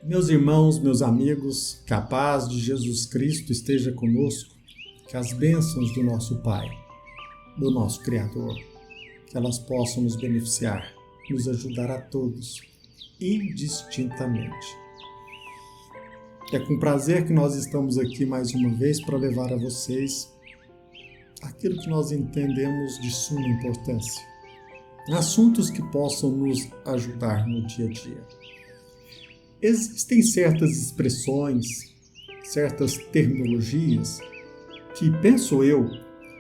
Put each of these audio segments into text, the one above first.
Meus irmãos, meus amigos, que a paz de Jesus Cristo esteja conosco, que as bênçãos do nosso Pai, do nosso Criador, que elas possam nos beneficiar, nos ajudar a todos, indistintamente. É com prazer que nós estamos aqui mais uma vez para levar a vocês aquilo que nós entendemos de suma importância, assuntos que possam nos ajudar no dia a dia. Existem certas expressões, certas terminologias que, penso eu,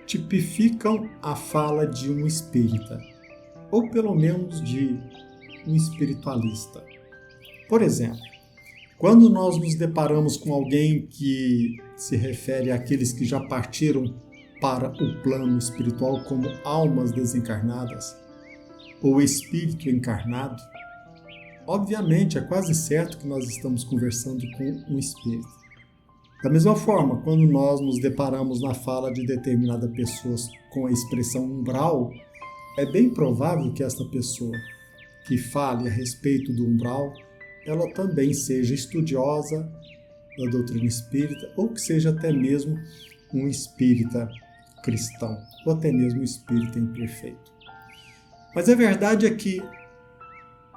tipificam a fala de um espírita, ou pelo menos de um espiritualista. Por exemplo, quando nós nos deparamos com alguém que se refere àqueles que já partiram para o plano espiritual como almas desencarnadas, ou espírito encarnado, obviamente, é quase certo que nós estamos conversando com um espírito. Da mesma forma, quando nós nos deparamos na fala de determinada pessoa com a expressão umbral, é bem provável que esta pessoa que fale a respeito do umbral, ela também seja estudiosa da doutrina espírita ou que seja até mesmo um espírita cristão, ou até mesmo um espírita imperfeito. Mas a verdade é que,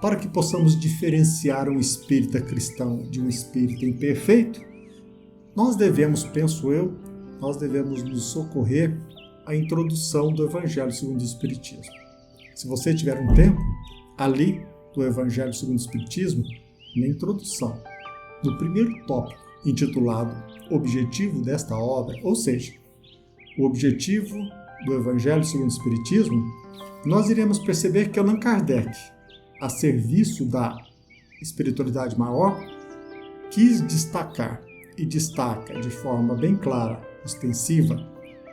para que possamos diferenciar um espírita cristão de um espírita imperfeito, nós devemos, penso eu, nos socorrer à introdução do Evangelho segundo o Espiritismo. Se você tiver um tempo, ali do Evangelho segundo o Espiritismo, na introdução, no primeiro tópico, intitulado Objetivo desta obra, ou seja, o objetivo do Evangelho segundo o Espiritismo, nós iremos perceber que Allan Kardec, a serviço da espiritualidade maior, quis destacar e destaca de forma bem clara, ostensiva,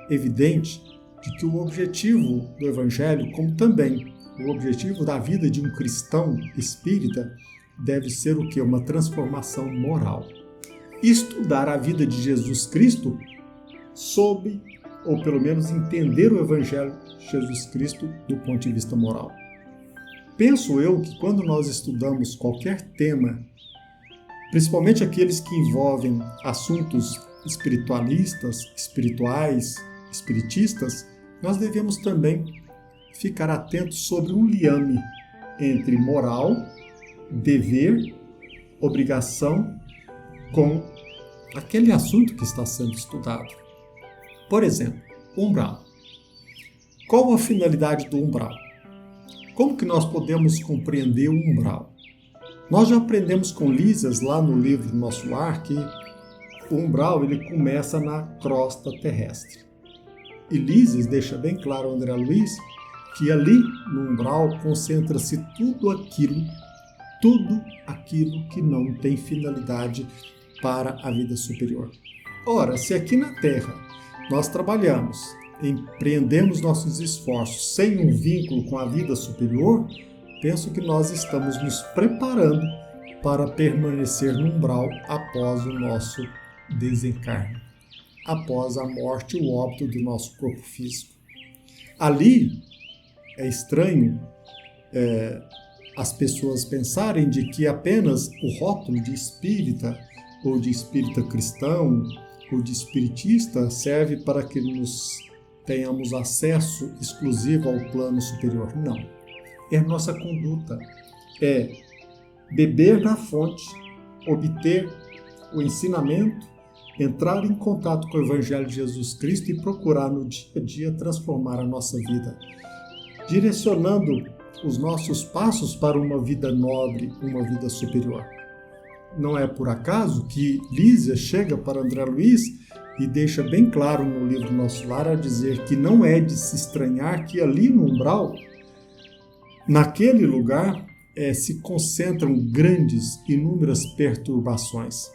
evidente, de que o objetivo do Evangelho, como também o objetivo da vida de um cristão espírita, deve ser o quê? Uma transformação moral. Estudar a vida de Jesus Cristo sob, ou pelo menos entender o Evangelho de Jesus Cristo do ponto de vista moral. Penso eu que quando nós estudamos qualquer tema, principalmente aqueles que envolvem assuntos espiritualistas, espirituais, espiritistas, nós devemos também ficar atentos sobre um liame entre moral, dever, obrigação com aquele assunto que está sendo estudado. Por exemplo, umbral. Qual a finalidade do umbral? Como que nós podemos compreender o umbral? Nós já aprendemos com Lísias, lá no livro Nosso Lar, que o umbral ele começa na crosta terrestre. E Lísias deixa bem claro ao André Luiz que ali no umbral concentra-se tudo aquilo que não tem finalidade para a vida superior. Ora, se aqui na Terra nós trabalhamos, empreendemos nossos esforços sem um vínculo com a vida superior, penso que nós estamos nos preparando para permanecer no umbral após o nosso desencarne, após a morte e o óbito do nosso corpo físico. Ali é estranho as pessoas pensarem de que apenas o rótulo de espírita ou de espírita cristão ou de espiritista serve para que nos tenhamos acesso exclusivo ao plano superior. Não. É nossa conduta. É beber na fonte, obter o ensinamento, entrar em contato com o Evangelho de Jesus Cristo e procurar no dia a dia transformar a nossa vida, direcionando os nossos passos para uma vida nobre, uma vida superior. Não é por acaso que Lísias chega para André Luiz e deixa bem claro no livro Nosso Lar a dizer que não é de se estranhar que ali no umbral, naquele lugar, se concentram grandes, inúmeras perturbações.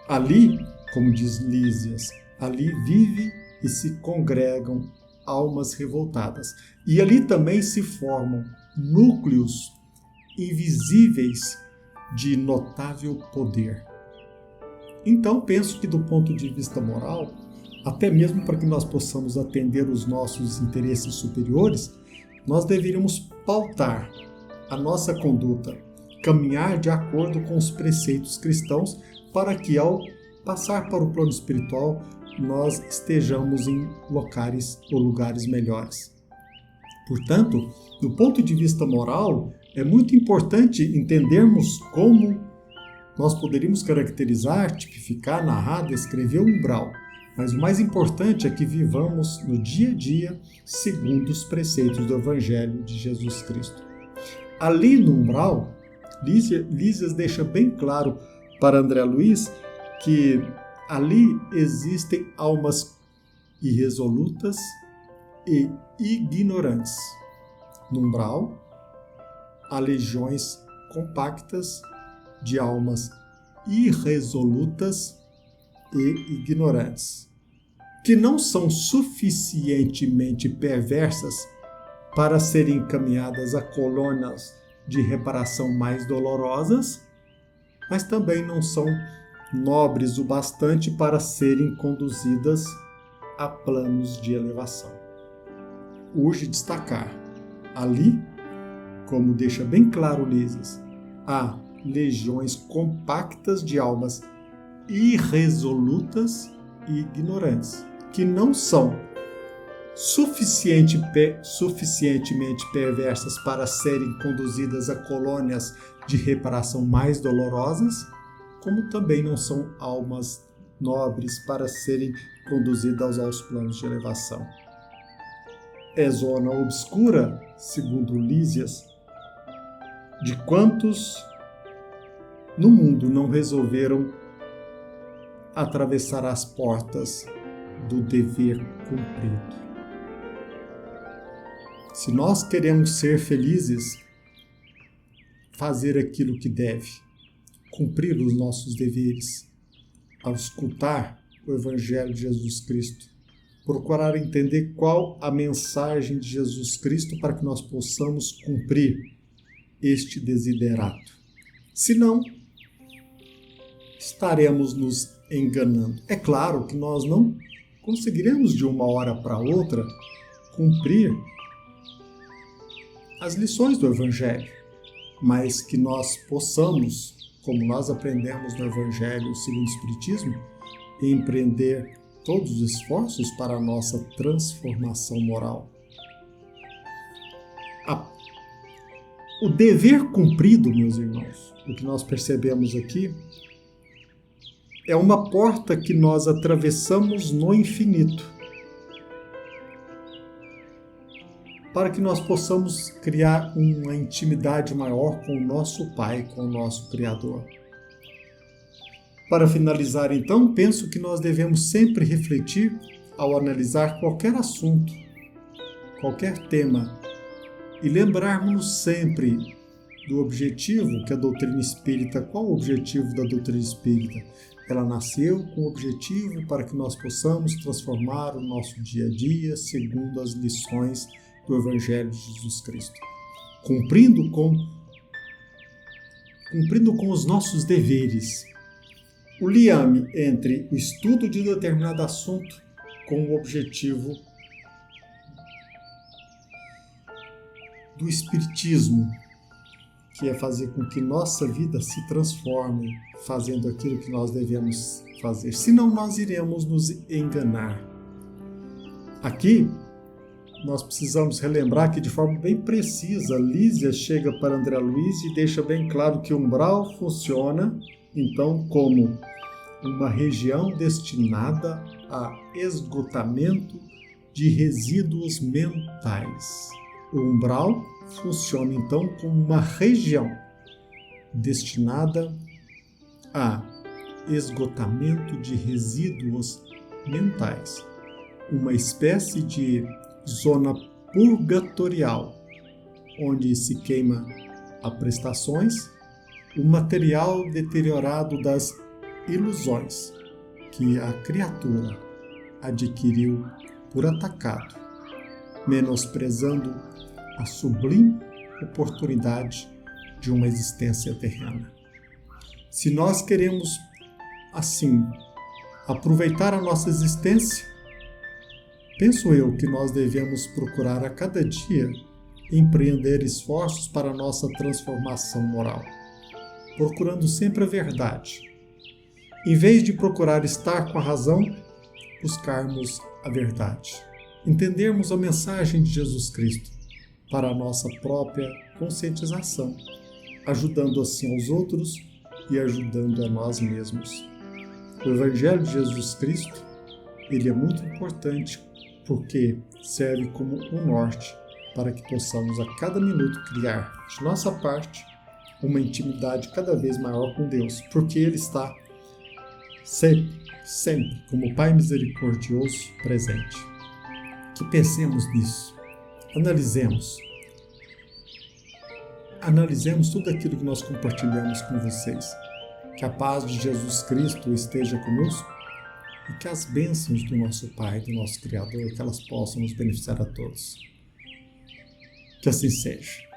Ali, como diz Lísias, ali vive e se congregam almas revoltadas. E ali também se formam núcleos invisíveis de notável poder. Então, penso que do ponto de vista moral, até mesmo para que nós possamos atender os nossos interesses superiores, nós deveríamos pautar a nossa conduta, caminhar de acordo com os preceitos cristãos para que, ao passar para o plano espiritual, nós estejamos em locais ou lugares melhores. Portanto, do ponto de vista moral, é muito importante entendermos como nós poderíamos caracterizar, tipificar, narrar, descrever o umbral. Mas o mais importante é que vivamos no dia a dia segundo os preceitos do Evangelho de Jesus Cristo. Ali no umbral, Lísias deixa bem claro para André Luiz que ali existem almas irresolutas e ignorantes. No umbral, há legiões compactas de almas irresolutas e ignorantes, que não são suficientemente perversas para serem encaminhadas a colônias de reparação mais dolorosas, mas também não são nobres o bastante para serem conduzidas a planos de elevação. Urge destacar, ali, como deixa bem claro Lísias, há legiões compactas de almas irresolutas e ignorantes, que não são suficientemente perversas para serem conduzidas a colônias de reparação mais dolorosas, como também não são almas nobres para serem conduzidas aos planos de elevação. É zona obscura, segundo Lísias, de quantos no mundo não resolveram atravessar as portas do dever cumprido. Se nós queremos ser felizes, fazer aquilo que deve, cumprir os nossos deveres, ao escutar o Evangelho de Jesus Cristo, procurar entender qual a mensagem de Jesus Cristo para que nós possamos cumprir este desiderato. Senão, estaremos nos enganando. É claro que nós não conseguiremos de uma hora para outra cumprir as lições do Evangelho, mas que nós possamos, como nós aprendemos no Evangelho segundo o Espiritismo, empreender todos os esforços para a nossa transformação moral. O dever cumprido, meus irmãos, o que nós percebemos aqui, é uma porta que nós atravessamos no infinito, para que nós possamos criar uma intimidade maior com o nosso Pai, com o nosso Criador. Para finalizar, então, penso que nós devemos sempre refletir ao analisar qualquer assunto, qualquer tema, e lembrarmos-nos sempre do objetivo que a doutrina espírita, qual o objetivo da doutrina espírita? Ela nasceu com o objetivo para que nós possamos transformar o nosso dia a dia segundo as lições do Evangelho de Jesus Cristo, cumprindo com os nossos deveres. O liame entre o estudo de determinado assunto com o objetivo do Espiritismo, que é fazer com que nossa vida se transforme fazendo aquilo que nós devemos fazer. Senão nós iremos nos enganar. Aqui, nós precisamos relembrar que de forma bem precisa, Lísias chega para André Luiz e deixa bem claro que o umbral funciona, então, como uma região destinada a esgotamento de resíduos mentais. O umbral funciona, então, como uma região destinada a esgotamento de resíduos mentais, uma espécie de zona purgatorial, onde se queima a prestações, o material deteriorado das ilusões que a criatura adquiriu por atacado, menosprezando a sublime oportunidade de uma existência terrena. Se nós queremos, assim, aproveitar a nossa existência, penso eu que nós devemos procurar a cada dia empreender esforços para a nossa transformação moral. procurando sempre a verdade. Em vez de procurar estar com a razão, buscarmos a verdade. Entendermos a mensagem de Jesus Cristo para a nossa própria conscientização, ajudando assim aos outros e ajudando a nós mesmos. O Evangelho de Jesus Cristo, ele é muito importante porque serve como um norte para que possamos a cada minuto criar de nossa parte uma intimidade cada vez maior com Deus, porque Ele está sempre como Pai misericordioso presente. Que pensemos nisso, analisemos tudo aquilo que nós compartilhamos com vocês. Que a paz de Jesus Cristo esteja conosco e que as bênçãos do nosso Pai, do nosso Criador, que elas possam nos beneficiar a todos. Que assim seja.